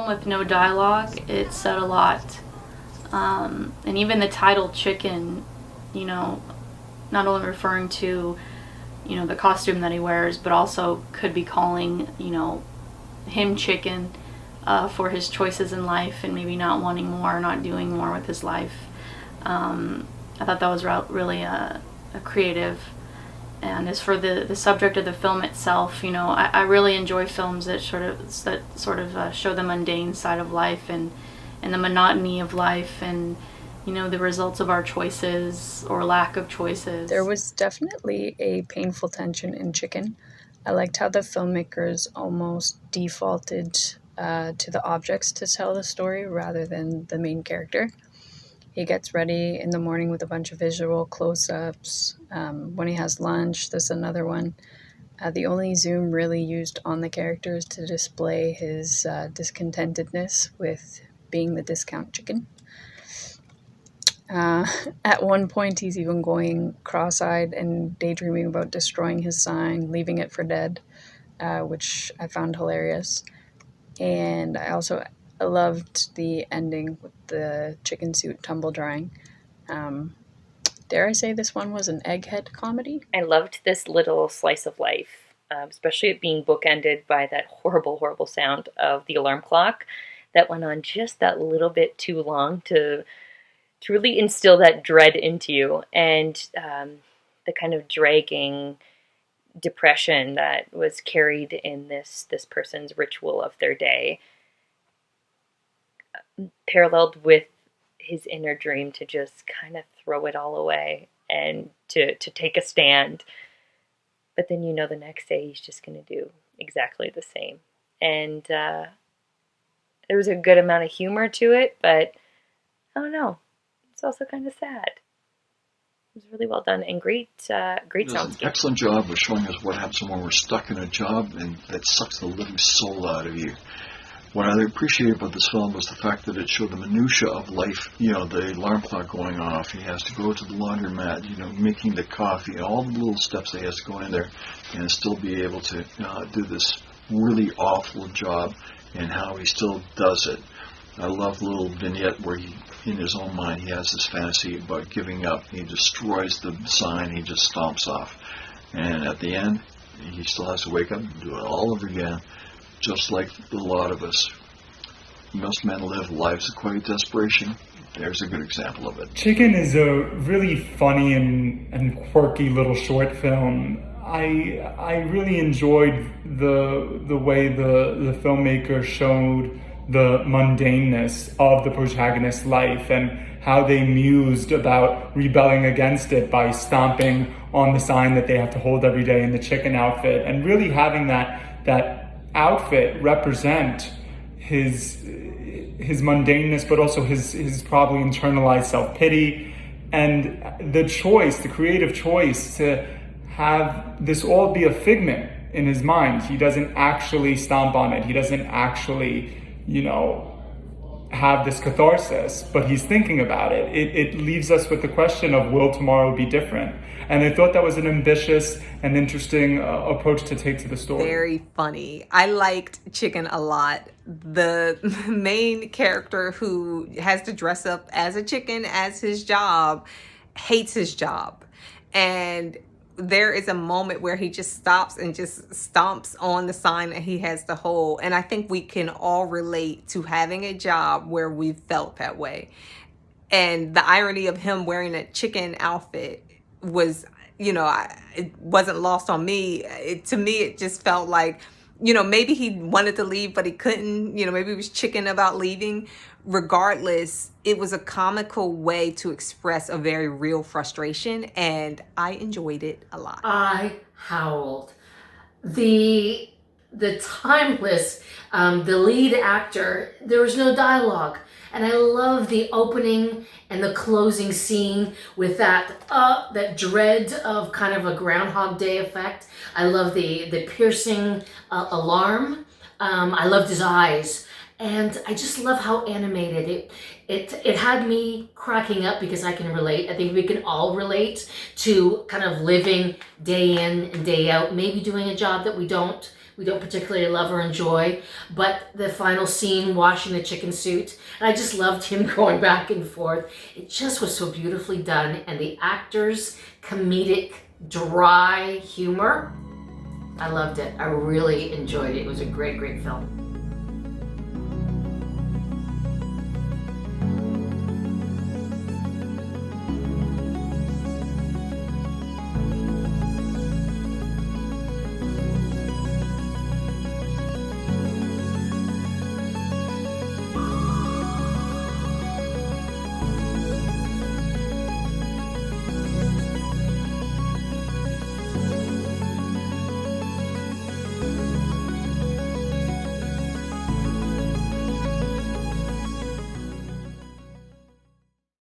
film with no dialogue, it said a lot. And even the title Chicken, you know, not only referring to, you know, the costume that he wears, but also could be calling, you know, him chicken for his choices in life and maybe not wanting more, not doing more with his life. I thought that was really a creative. And as for the subject of the film itself, you know, I really enjoy films that sort of show the mundane side of life and the monotony of life and, you know, the results of our choices or lack of choices. There was definitely a painful tension in Chicken. I liked how the filmmakers almost defaulted to the objects to tell the story rather than the main character. He gets ready in the morning with a bunch of visual close-ups. When he has lunch, there's another one. The only zoom really used on the characters to display his discontentedness with being the discount chicken. At one point, he's even going cross-eyed and daydreaming about destroying his sign, leaving it for dead, which I found hilarious. And I also loved the ending with the chicken suit tumble drying. Dare I say this one was an egghead comedy? I loved this little slice of life, especially it being bookended by that horrible, horrible sound of the alarm clock that went on just that little bit too long to really instill that dread into you, and the kind of dragging depression that was carried in this person's ritual of their day, paralleled with his inner dream to just kind of throw it all away and to take a stand. But then, you know, the next day he's just going to do exactly the same. And there was a good amount of humor to it, but I don't know. It's also kind of sad. It was really well done and great soundscape. An excellent job of showing us what happens when we're stuck in a job and that sucks the living soul out of you. What I appreciated about this film was the fact that it showed the minutia of life. You know, the alarm clock going off, he has to go to the laundromat, you know, making the coffee, all the little steps that he has to go in there and still be able to do this really awful job, and how he still does it. I love the little vignette where he, in his own mind, he has this fantasy about giving up. He destroys the sign, he just stomps off. And at the end, he still has to wake up and do it all over again, just like a lot of us. Most men live lives of quiet desperation. There's a good example of it. Chicken is a really funny and quirky little short film. I really enjoyed the way the filmmaker showed the mundaneness of the protagonist's life and how they mused about rebelling against it by stomping on the sign that they have to hold every day in the chicken outfit, and really having that outfit represent his mundaneness, but also his probably internalized self-pity, and the creative choice to have this all be a figment in his mind. He doesn't actually stomp on it. He doesn't actually, have this catharsis, but he's thinking about it. It leaves us with the question of, will tomorrow be different? And I thought that was an ambitious and interesting approach to take to the story. Very funny. I liked Chicken a lot. The main character, who has to dress up as a chicken as his job, hates his job. And there is a moment where he just stops and just stomps on the sign that he has to hold. And I think we can all relate to having a job where we felt that way. And the irony of him wearing a chicken outfit was, it wasn't lost on me. To me, it just felt like, maybe he wanted to leave, but he couldn't. Maybe he was chicken about leaving. Regardless, it was a comical way to express a very real frustration, and I enjoyed it a lot. I howled. The timeless, the lead actor, there was no dialogue. And I love the opening and the closing scene with that dread of kind of a Groundhog Day effect. I love the piercing alarm. I loved his eyes. And I just love how animated it had me cracking up, because I can relate. I think we can all relate to kind of living day in and day out, maybe doing a job that we we don't particularly love or enjoy, but the final scene washing the chicken suit, and I just loved him going back and forth. It just was so beautifully done, and the actors' comedic, dry humor, I loved it. I really enjoyed it. It was a great, great film.